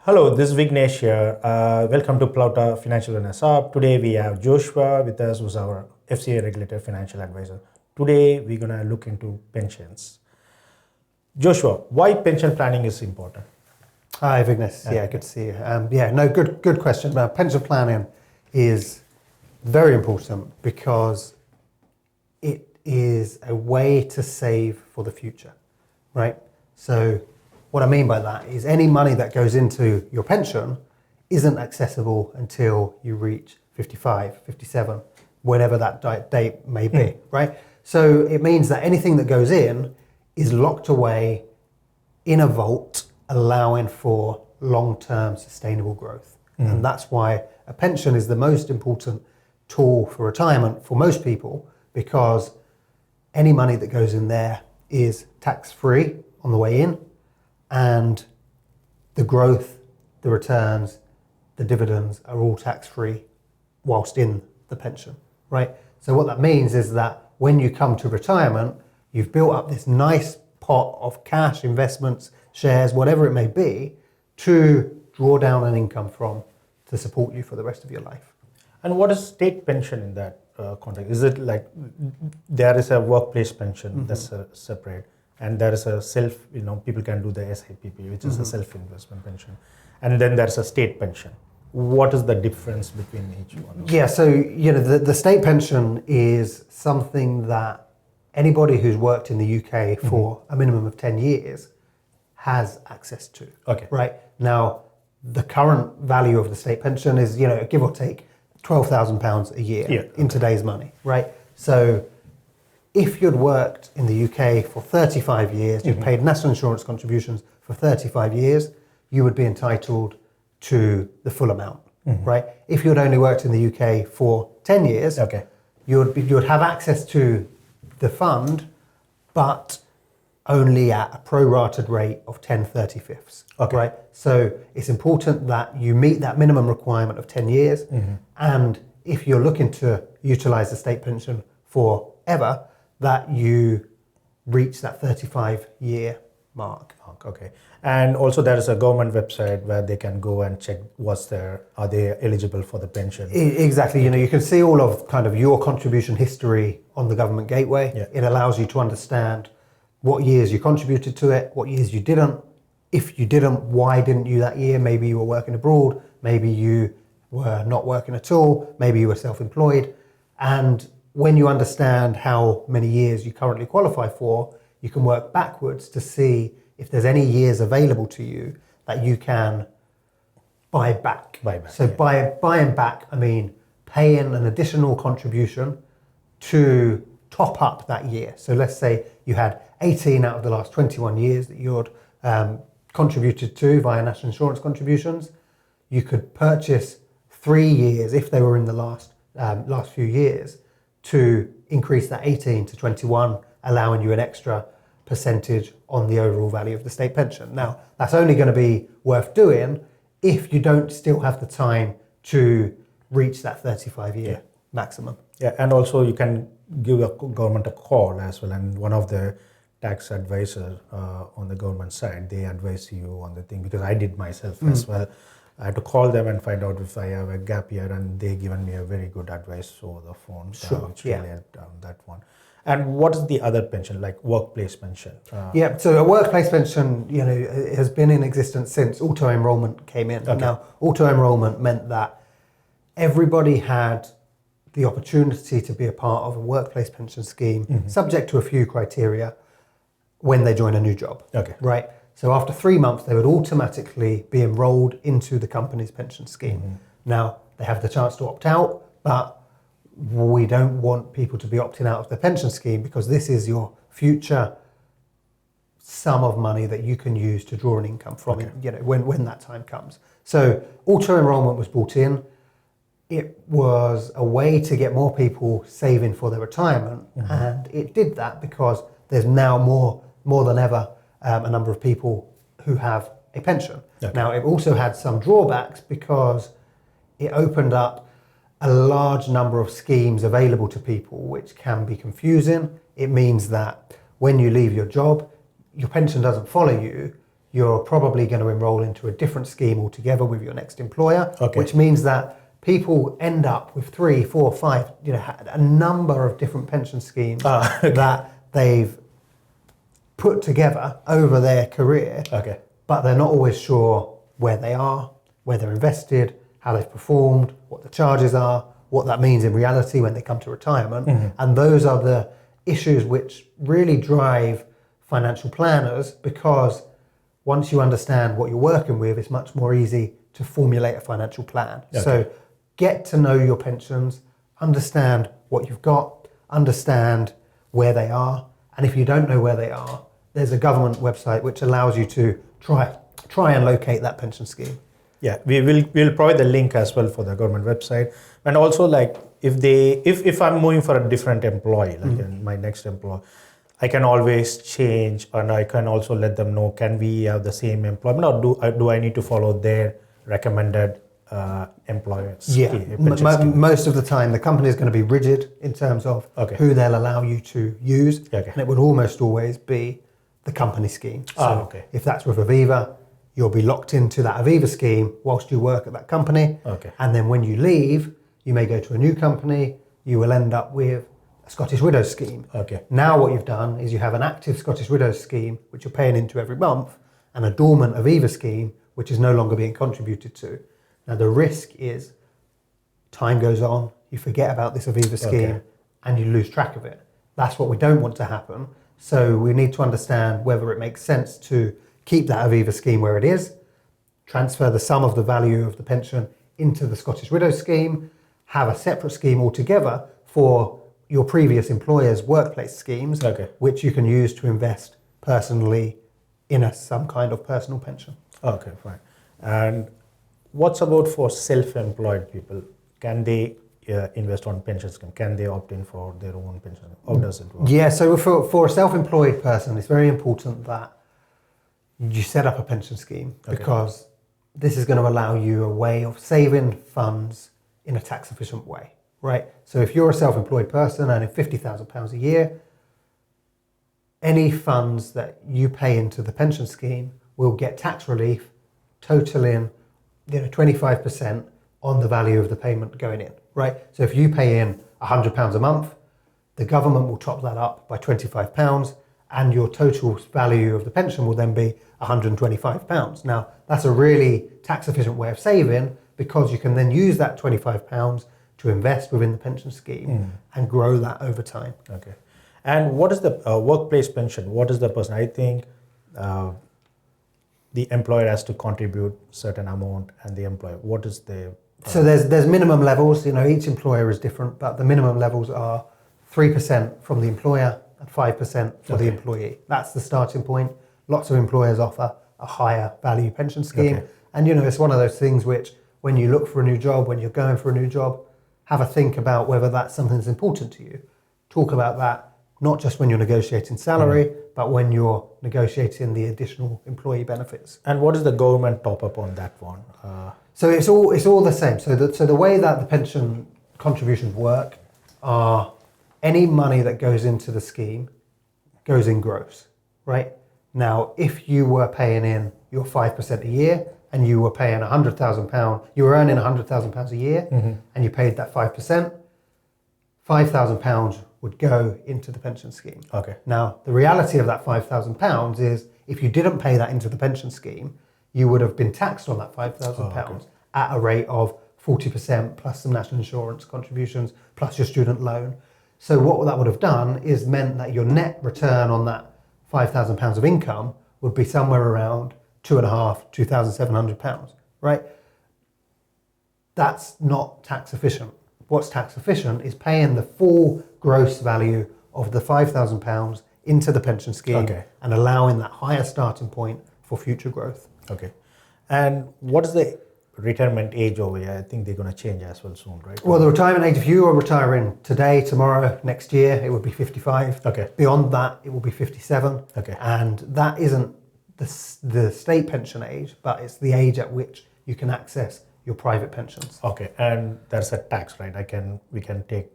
Hello, this is Vignesh here. Welcome to Plouta Financial Wellness Hub. Today we have Joshua with us, who's our FCA-regulated financial advisor. Today we're going to look into pensions. Joshua, why pension planning is important? Hi, Vignes. Yeah, good to see you. Good question. Pension planning is very important because it is a way to save for the future, right? So what I mean by that is any money that goes into your pension isn't accessible until you reach 55, 57, whenever that date may be, right? So it means that anything that goes in is locked away in a vault, allowing for long-term sustainable growth. And that's why a pension is the most important tool for retirement for most people, because any money that goes in there is tax-free on the way in, and the growth, the returns, the dividends are all tax-free whilst in the pension, right? So what that means is that when you come to retirement, you've built up this nice pot of cash, investments, shares, whatever it may be, to draw down an income from to support you for the rest of your life. And what is state pension in that context? Is it like there is a workplace pension that's separate, and there is a people can do the SIPP, which is a self-investment pension, and then there's a state pension. What is the difference between each one? Yeah, so the state pension is something that anybody who's worked in the UK for a minimum of 10 years has access to. Okay. Right? Now, the current value of the state pension is, give or take £12,000 a year in today's money, right? So if you'd worked in the UK for 35 years, you'd paid national insurance contributions for 35 years, you would be entitled to the full amount, right? If you'd only worked in the UK for 10 years, you would have access to the fund, but only at a prorated rate of 10/35. Right? So it's important that you meet that minimum requirement of 10 years. And if you're looking to utilize the state pension forever, that you reach that 35-year mark. Okay. And also there is a government website where they can go and check are they eligible for the pension? Exactly. You can see all of kind of your contribution history on the government gateway. Yeah. It allows you to understand what years you contributed to it, what years you didn't. If you didn't, why didn't you that year? Maybe you were working abroad, maybe you were not working at all, maybe you were self-employed. And when you understand how many years you currently qualify for, you can work backwards to see if there's any years available to you that you can buy back. So buying back, I mean paying an additional contribution to top up that year. So let's say you had 18 out of the last 21 years that you'd contributed to via national insurance contributions. You could purchase 3 years if they were in the last few years to increase that 18 to 21, allowing you an extra percentage on the overall value of the state pension. Now, that's only going to be worth doing if you don't still have the time to reach that 35-year maximum. Yeah, and also you can give a government a call as well, and one of the tax advisors on the government side, they advise you on the thing, because I did myself as well. I had to call them and find out if I have a gap year, and they given me a very good advice over the phone, which really helped that one. And what is the other pension, like workplace pension? So a workplace pension, has been in existence since auto-enrolment came in. Now, auto-enrolment meant that everybody had the opportunity to be a part of a workplace pension scheme, subject to a few criteria, when they join a new job. Right? So after 3 months, they would automatically be enrolled into the company's pension scheme. Now, they have the chance to opt out, but we don't want people to be opting out of the pension scheme, because this is your future sum of money that you can use to draw an income from when that time comes. So auto-enrolment was brought in. It was a way to get more people saving for their retirement, and it did that because there's now more than ever a number of people who have a pension. Now, it also had some drawbacks because it opened up a large number of schemes available to people, which can be confusing. It means that when you leave your job, your pension doesn't follow you. you're probably going to enroll into a different scheme altogether with your next employer, Okay. which means that people end up with 3, 4, 5, a number of different pension schemes Okay. that they've put together over their career, Okay. but they're not always sure where they are, where they're invested, how they've performed, what the charges are, what that means in reality when they come to retirement. And those are the issues which really drive financial planners, because once you understand what you're working with, it's much more easy to formulate a financial plan. Okay. So get to know your pensions, understand what you've got, understand where they are. And if you don't know where they are, there's a government website which allows you to try and locate that pension scheme. Yeah, we'll provide the link as well for the government website. And also, like, if I'm moving for a different employee, like in my next employer, I can always change, and I can also let them know, can we have the same employment, or do I need to follow their recommended employer scheme? Most of the time the company is going to be rigid in terms of who they'll allow you to use, and it would almost always be the company scheme. So if that's with Aviva, you'll be locked into that Aviva scheme whilst you work at that company. And then when you leave, you may go to a new company, you will end up with a Scottish Widows scheme. Now what you've done is you have an active Scottish Widows scheme, which you're paying into every month, and a dormant Aviva scheme, which is no longer being contributed to. Now the risk is time goes on, you forget about this Aviva scheme, and you lose track of it. That's what we don't want to happen. So we need to understand whether it makes sense to keep that Aviva scheme where it is, transfer the sum of the value of the pension into the Scottish Widows scheme, have a separate scheme altogether for your previous employer's workplace schemes, which you can use to invest personally in some kind of personal pension. Okay, fine. And what's about for self-employed people? Can they invest on pension scheme? Can they opt in for their own pension? How does it work? Yeah, so for a self-employed person, it's very important that you set up a pension scheme, because this is going to allow you a way of saving funds in a tax efficient way, right? So if you're a self-employed person earning £50,000 a year, any funds that you pay into the pension scheme will get tax relief totaling 25% on the value of the payment going in, right? So if you pay in £100 a month, the government will top that up by £25, and your total value of the pension will then be £125. Now, that's a really tax efficient way of saving, because you can then use that £25 to invest within the pension scheme and grow that over time. Okay. And what is the workplace pension? What is the person? I think the employer has to contribute certain amount, and the employer, what is the... So there's minimum levels. Each employer is different, but the minimum levels are 3% from the employer and 5% for the employee. That's the starting point. Lots of employers offer a higher value pension scheme. And it's one of those things which, when you look for a new job, when you're going for a new job, have a think about whether that's something that's important to you. Talk about that, not just when you're negotiating salary, but when you're negotiating the additional employee benefits. And what is the government top up on that one? So it's all the same. So the way that the pension contributions work are, any money that goes into the scheme goes in gross, right? Now, if you were paying in your 5% a year, and you were paying £100,000, you were earning £100,000 a year, and you paid that 5%, £5,000 would go into the pension scheme. Now, the reality of that £5,000 is, if you didn't pay that into the pension scheme, you would have been taxed on that £5,000 at a rate of 40% plus some national insurance contributions plus your student loan. So what that would have done is meant that your net return on that £5,000 of income would be somewhere around £2,700, right? That's not tax efficient. What's tax efficient is paying the full gross value of the £5,000 into the pension scheme and allowing that higher starting point for future growth. And what is the retirement age over here? I think they're going to change as well soon, right? Well, the retirement age, if you are retiring today, tomorrow, next year, it would be 55. Beyond that, it will be 57. And that isn't the state pension age, but it's the age at which you can access your private pensions. And there's a tax, right? We can take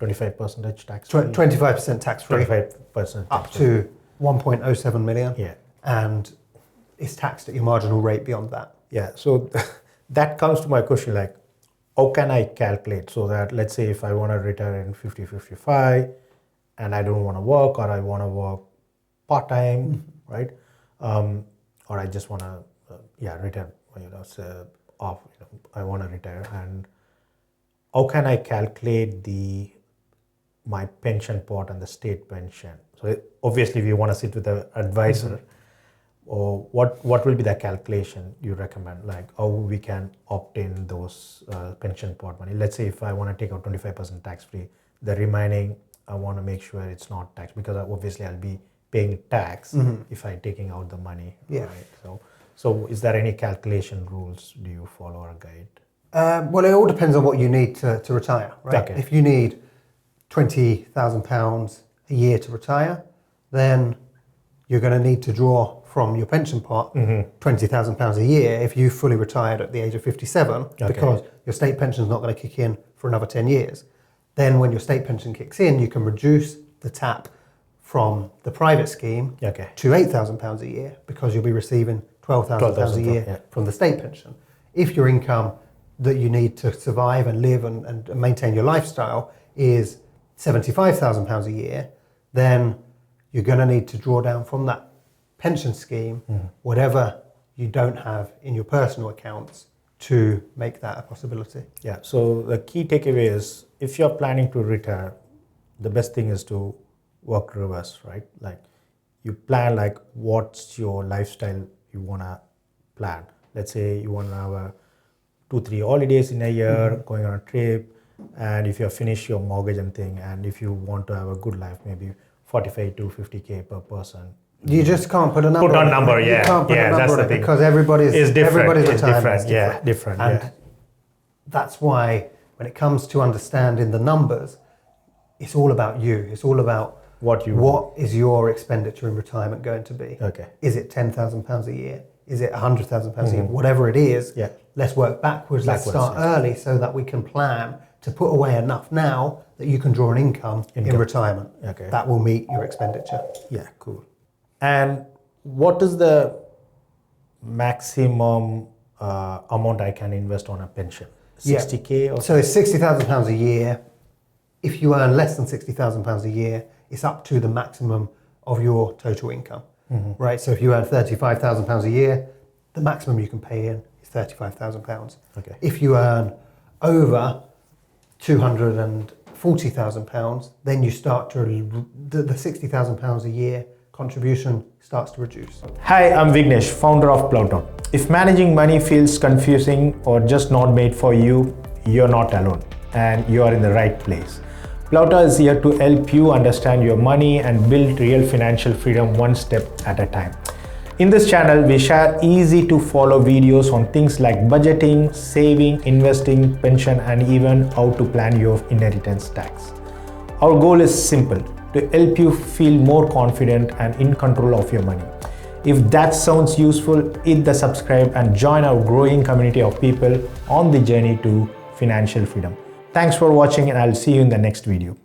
25% tax. 25% tax free. 25% up to 1.07 million. Yeah. And it's taxed at your marginal rate beyond that. Yeah, so that comes to my question, like, how can I calculate so that, let's say if I want to retire in 50, 55 and I don't want to work, or I want to work part-time, right? Or I just want to, retire, say off, I want to retire. And how can I calculate my pension pot and the state pension? So obviously we want to sit with an advisor. Or what will be the calculation you recommend, like how we can obtain those pension pot money? Let's say if I want to take out 25% tax free, the remaining I want to make sure it's not taxed, because obviously I'll be paying tax if I'm taking out the money. Yeah. Right? So is there any calculation rules do you follow or guide? Well, it all depends on what you need to retire, right? Okay. If you need £20,000 a year to retire, then you're going to need to draw from your pension pot £20,000 a year if you fully retired at the age of 57, because your state pension is not going to kick in for another 10 years. Then when your state pension kicks in, you can reduce the tap from the private scheme to £8,000 a year, because you'll be receiving £12,000 a year from the state pension. If your income that you need to survive and live and maintain your lifestyle is £75,000 a year, then you're going to need to draw down from that pension scheme whatever you don't have in your personal accounts to make that a possibility. Yeah, so the key takeaway is, if you're planning to retire, the best thing is to work reverse, right? Like, you plan like what's your lifestyle you want to plan. Let's say you want to have 2-3 holidays in a year, going on a trip, and if you finish your mortgage and thing, and if you want to have a good life, maybe 45 to 50K per person. You just can't put a number. Put a number, yeah. You can't put a number that's on the it, thing. because everybody's retirement is different. Yeah, different. And that's why when it comes to understanding the numbers, it's all about you. It's all about what is your expenditure in retirement going to be. Okay. Is it £10,000 a year? Is it £100,000 a year? Whatever it is, let's work backwards. Let's start early so that we can plan to put away enough now that you can draw an income in retirement. Okay. That will meet your expenditure. Yeah, cool. And what is the maximum amount I can invest on a pension? 60K or so it's £60,000 a year. If you earn less than £60,000 a year, it's up to the maximum of your total income, right? So if you earn £35,000 a year, the maximum you can pay in is £35,000. Okay. If you earn over £240,000, then you start to the £60,000 a year contribution starts to reduce. Hi, I'm Vignesh, founder of Plouta. If managing money feels confusing or just not made for you, you're not alone and you are in the right place. Plouta is here to help you understand your money and build real financial freedom one step at a time. In this channel, we share easy to follow videos on things like budgeting, saving, investing, pension, and even how to plan your inheritance tax. Our goal is simple: to help you feel more confident and in control of your money. If that sounds useful, hit the subscribe and join our growing community of people on the journey to financial freedom. Thanks for watching, and I'll see you in the next video.